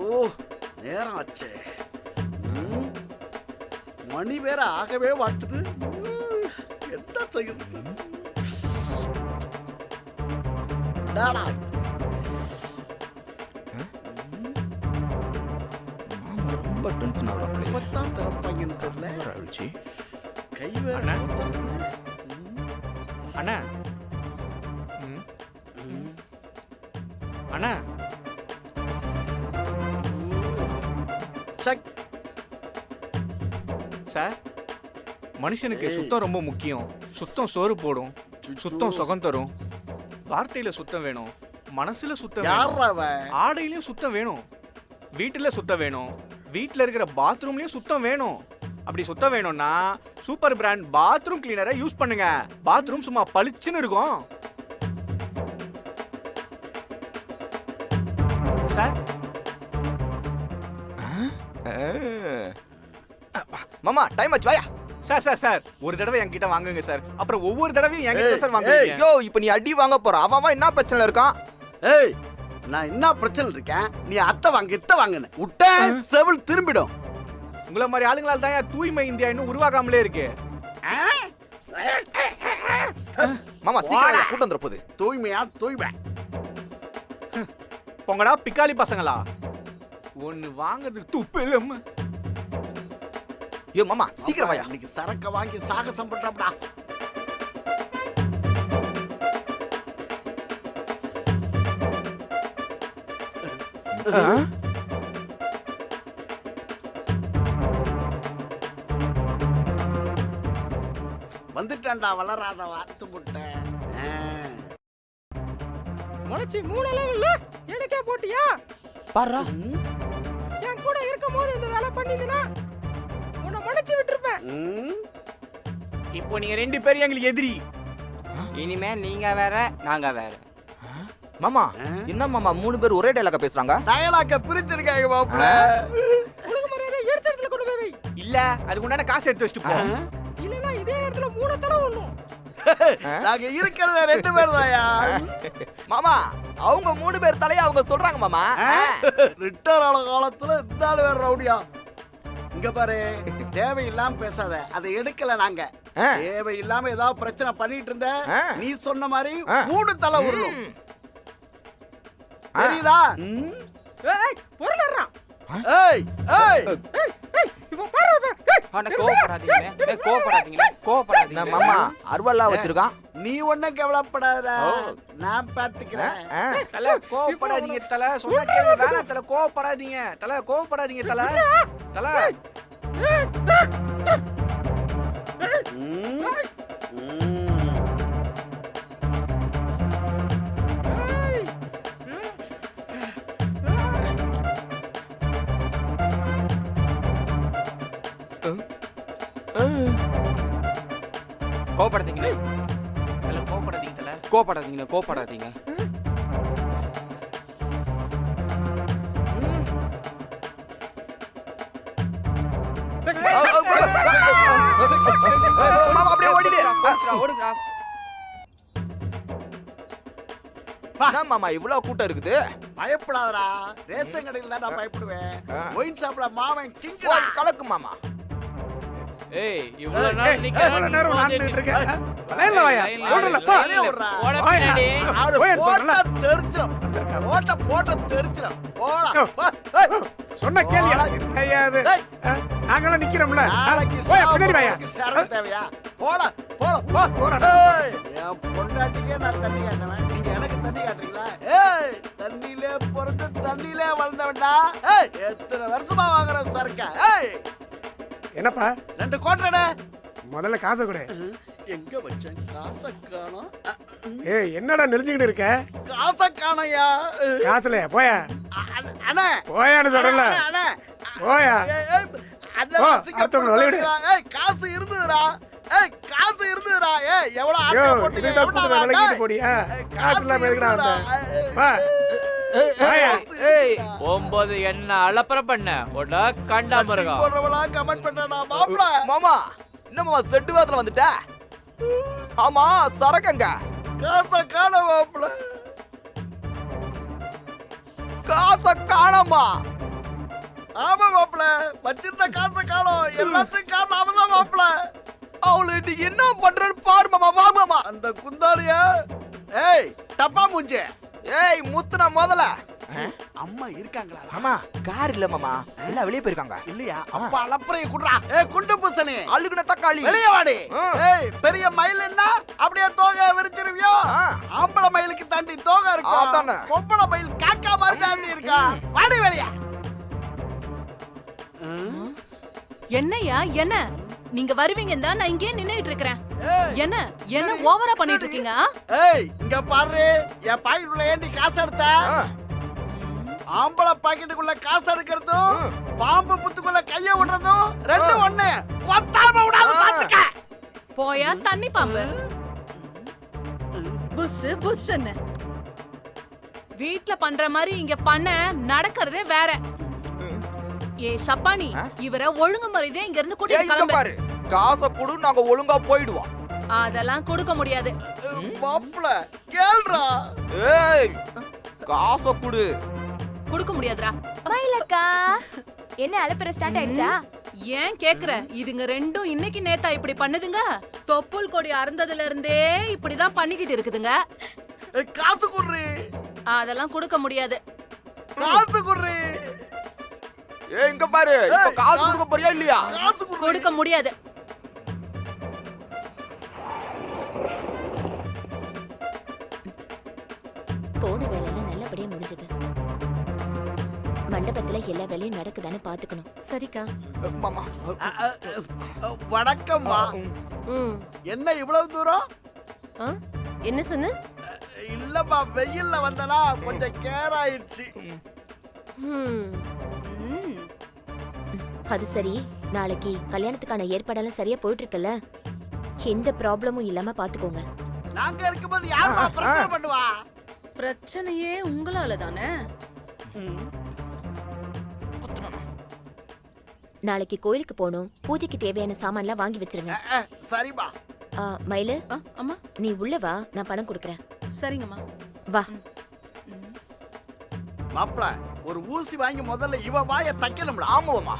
ஓ நேரம் ஆச்சே. மணி வேற ஆகவே வாட்டுது. என்ன செய்யுது? ரொம்ப டென்ஷன் ஆகுறாப்ல. இப்பத்தான் திறப்பாங்கன்னு தெரியல. அழிச்சு கை வேற அண்ணா அண்ணா சார், மனுஷனுக்கு சுத்தம் ரொம்ப முக்கியம். சுத்தம் சோறு போடும், சுத்தம் சுகம் தரும். வார்த்தையில சுத்தம் வேணும், மனசுல சுத்தம் வேணும், ஆடையிலயும் சுத்தம் வேணும், வீட்டுல சுத்தம் வேணும், வீட்டுல இருக்கிற பாத்ரூம்லயும் சுத்தம் வேணும். அப்படி சுத்தம் வேணும்னா சூப்பர் பிராண்ட் பாத்ரூம் கிளீனரை யூஸ் பண்ணுங்க. பாத்ரூம் சும்மா பளிச்சுன்னு இருக்கும். சார் மாமா டைம் ஆச்சு வாயா. சார் சார் சார் ஒரு தடவை என்கிட்ட வாங்குங்க சார். அப்புறம் ஒவ்வொரு தடவையும் என்கிட்ட சார் வாங்குங்க. யோ இப்போ நீ அடி வாங்க போற. அவன் என்ன பிரச்சனை இருக்கான்? ஏய் நான் என்ன பிரச்சனை இருக்கேன்? நீ அத்தை வாங்க இத்த வாங்குன விட்ட செவில் திரும்பிடும். உங்களை மாதிரி ஆளுங்களால தான் தூய்மை இந்தியா இன்னும் உருவாகாமலே இருக்கு. மாமா சீக்கிரம் கூட்டம் வந்துற போகுது. தூய்மையா தூய்மை பொங்கடா பிக்காளி பசங்களா. ஒன்னு வாங்குறதுக்கு துப்பு இல்ல. யோ மாமா சீக்கிரம் வாயா. இன்னைக்கு சரக்க வாங்கி சாகசம் பண்றோம்டா. வந்துட்டான்டா வளராத வாத்து முட்டை. முளைச்சி மூணலாம் இல்ல எனக்கே போட்டியா? பாருடா என் கூட இருக்கும் போது இந்த வேலை பண்ணிதுனா உன்னை மன்னிச்சு விட்டுருப்பேன். இப்போ நீங்க ரெண்டு பேரும் எங்களுக்கு எதிரி. இனிமே நீங்க வேற நாங்க வேற. மாமா என்ன மாமா மூணு பேர் ஒரே டயலாக பேசுறாங்க? டயலாக பிரிச்சிருக்காங்க மாப்ள. உனக்கு மரியாதை எடுத்த இடத்துல கொண்டு போய் வை. இல்ல அதுக்கு உண்டான காசு எடுத்து வச்சிட்டு போ. இல்லனா இதே இடத்துல மூணு தடவை வரணும். நாங்க இருக்கிறத ரெண்டு பேர் தான்யா. மாமா அவங்க மூணு பேர் தலைய அவங்க சொல்றாங்க மாமா. ரிட்டர் ஆன காலத்துல இந்த ஆளு வேற ரவுடியா. இங்க பாரு தேவையில்லாம பேசாத. அதை எடுக்கல நாங்க. தேவையில்லாம ஏதாவது பிரச்சனை பண்ணிட்டு இருந்த நீ சொன்ன மாதிரி மூணு தலை உருளும். தெரியுதா? ஏய் பொறுடறா. ஏய் ஏய் இவன் பாரு. அண்ணா கோவப்படாதீங்க. கோவப்படாதீங்க. மாமா அருவல்லா வச்சிருக்கான். நீ ஒண்ணும் கவலைப்படாத. நான் பாத்துக்கிறேன். தல கோவப்படாதீங்க தல. சொன்னா கேளுங்க. வேணாம் தல கோவப்படாதீங்க. தல கோவப்படாதீங்க தல. தல கோவப்படாதீங்க. தல கோவப்படாதீங்க தல. கோவப்படாதீங்க. மாமா அப்படியே ஓடிடு. ஓடுங்கடா. மாமா இவ்வளவு கூட்டம் இருக்குது. பயப்படாதடா. ரேஷன் கடையில் தான் நான் பயப்படுவேன். ஒயின் ஷாப்ல மாமன் கிங்கடா. கலக்கு மாமா. ஏய் இவ்வளவு நேரம் நின்னுட்டு இருக்கேன். லைன்ல வாயா. ஓடல போ. ஓட பின்னாடி. போட்ட தெரிச்சிரும். போட்ட தெரிச்சிரும். போடா. சொன்ன கேளியா? ஐயாது. நாங்கலாம் நிக்கிறோம்ல. போய் பின்னாடி வாயா. சரக்கு தேவையா? போடா. போடா. என் பொண்டாட்டிக்கே நான் தண்ணி காட்டுவேன். நீங்க எனக்கு தண்ணி காட்டுறீங்களா? ஏய் தண்ணியிலே பிறந்து தண்ணியிலே வளர்ந்தவன்டா. ஏய் எத்தனை வருஷமா வாங்குற சரக்கா? ஏய் என்னப்பா 2 கோட்டடா. முதல்ல காசை கொடு. எங்க வச்சேன்? காசை காணோம். ஏய் என்னடா நெளிஞ்சுக்கிட்டு இருக்க? காசை காணோம்யா. காசுல போயா. அண்ணே போயான்னு சொல்றல. அண்ணே போயா. அடுத்தவங்க விளையாடு. ஏய் காசு இருந்துடா. ஏய் எவ்வளவு ஆட்டோ போட்டு இதுதான் கூட்டத்தை விலகிட்டு போடியா? காசு இல்லாம எதுக்குடா வந்த? வா. ஏய் 9 என்ன அலப்பற பண்ண ஒட கண்டாம இருக்கா. போறவளா கமெண்ட் பண்ணடா மாப்ள. மாமா என்ன மாமா செட்டு வாத்துல வந்துட்ட? ஆமா சரக்கங்க. காசை காண மாப்ள. காசை காணோமா? ஆமா மாப்பிள, வச்சிருந்த காசை காணோம். எல்லாத்துக்கும் காரணம் அவன்தான் மாப்பிள. அவளை நீ என்ன பண்றன்னு பாரு மாமா. வா மாமா. அந்த குந்தாலிய ஏய் டப்பா மூஞ்சே, ஏய் முத்துனா முதல்ல. அம்மா இருக்காங்களா? மாமா கார் இல்ல மாமா, எல்லாம் வெளியே போயிருக்காங்க. இல்லையா? அப்பா அலப்பறைய குடுறா. ஏய் குண்டு பூசணி, அழுகுன தக்காளி. வெளிய வாடி. ஆ. ஏய் பெரிய மயில்னா அப்படியே தோகை விரிச்சிருவியோ? ஆ. ஆம்பளை மயிலுக்கு தாண்டி தோகை இருக்கும். அதானே. பொம்பளை மயில் காக்கா மாதிரி தாண்டி இருக்கா. வாடி வெளிய. என்னய்யா என்ன நீங்க வருவீங்க தான் நான் இங்கே நின்னுட்டு இருக்கறேன். ஏய், என்ன என்ன ஓவரா பண்ணிட்டு இருக்கீங்க? ஏய் இங்க பாரு, என் பாக்கெட்டுக்குள்ள ஏண்டி காசு எடுத்த? ஆம்பளை பாக்கெட்டுக்குள்ள காசு எடுக்கிறதும் பாம்பு புத்துக்குள்ள கைய விடுறதும் ரெண்டு ஒண்ணு. கொத்தாம விடாத பாத்துக்க. போயா தண்ணி பாம்பு. புஸ் புஸ்ன்னு வீட்ல பண்ற மாதிரி இங்க பண்ண நடக்கிறதே வேற. ஏய் சப்பானி, இவரை ஒழுங்கு மரியாதையா இங்க இருந்து ஏய் கூட்டிட்டு இங்க கிளம்பு. பாரு, காசை கொடு, நாங்க ஒழுங்கா போயிடுவோம். அதெல்லாம் கொடுக்க முடியாது. மாப்பிள கேள்றா. ஏய் காசை கொடு. கொடுக்க முடியாதுடா. மயிலக்கா, என்ன அலப்பற ஸ்டார்ட் ஆயிடுச்சா? ஏன் கேக்குற? இதுங்க ரெண்டும் இன்னைக்கு நேத்தா இப்படி பண்ணுதுங்க. தொப்புள் கொடி அறந்ததுல இருந்தே இப்படிதான் பண்ணிக்கிட்டு இருக்குதுங்க. ஏய், காசு குடுறி. அதெல்லாம் கொடுக்க முடியாது. காசு குடுறி. ஏய் இங்க பாரு, இப்ப காசு கொடுக்க போறியா இல்லையா? காசு குடுறி. கொடுக்க முடியாது. போன வேலையெல்லாம் நல்லபடியா முடிஞ்சது. மண்டபத்துல எல்லா வேலையும் நடக்குதான்னு பாத்துக்கணும். சரிக்கா. மாமா வணக்கம்மா. என்ன இவ்வளவு தூரம்? என்ன சொன்ன? இல்லம்மா, வெயில்ல வந்தனா கொஞ்சம் கேர் ஆயிடுச்சு. அது சரி, நாளைக்கு கல்யாணத்துக்கான ஏற்பாடெல்லாம் சரியா போயிட்டு இருக்குல்ல? எந்த ப்ராப்ளமும் இல்லாம பாத்துக்கோங்க. நாங்க இருக்கும்போது யாரா பிரச்சனை பண்ணுவா? பிரச்சனையே உங்களால தானே. நாளைக்கு கோயிலுக்கு போகணும். பூஜைக்கு தேவையான சாமான்லாம் வாங்கி வச்சிருங்க. சரிம்மா. மயிலு, அம்மா நீ உள்ள வா, நான் பணம் கொடுக்கறேன். சரிங்கம்மா. வா. மாப்பிள, ஒரு ஊசி வாங்கி முதல்ல இவ வாய தைக்கணும்டா. ஆமாமா.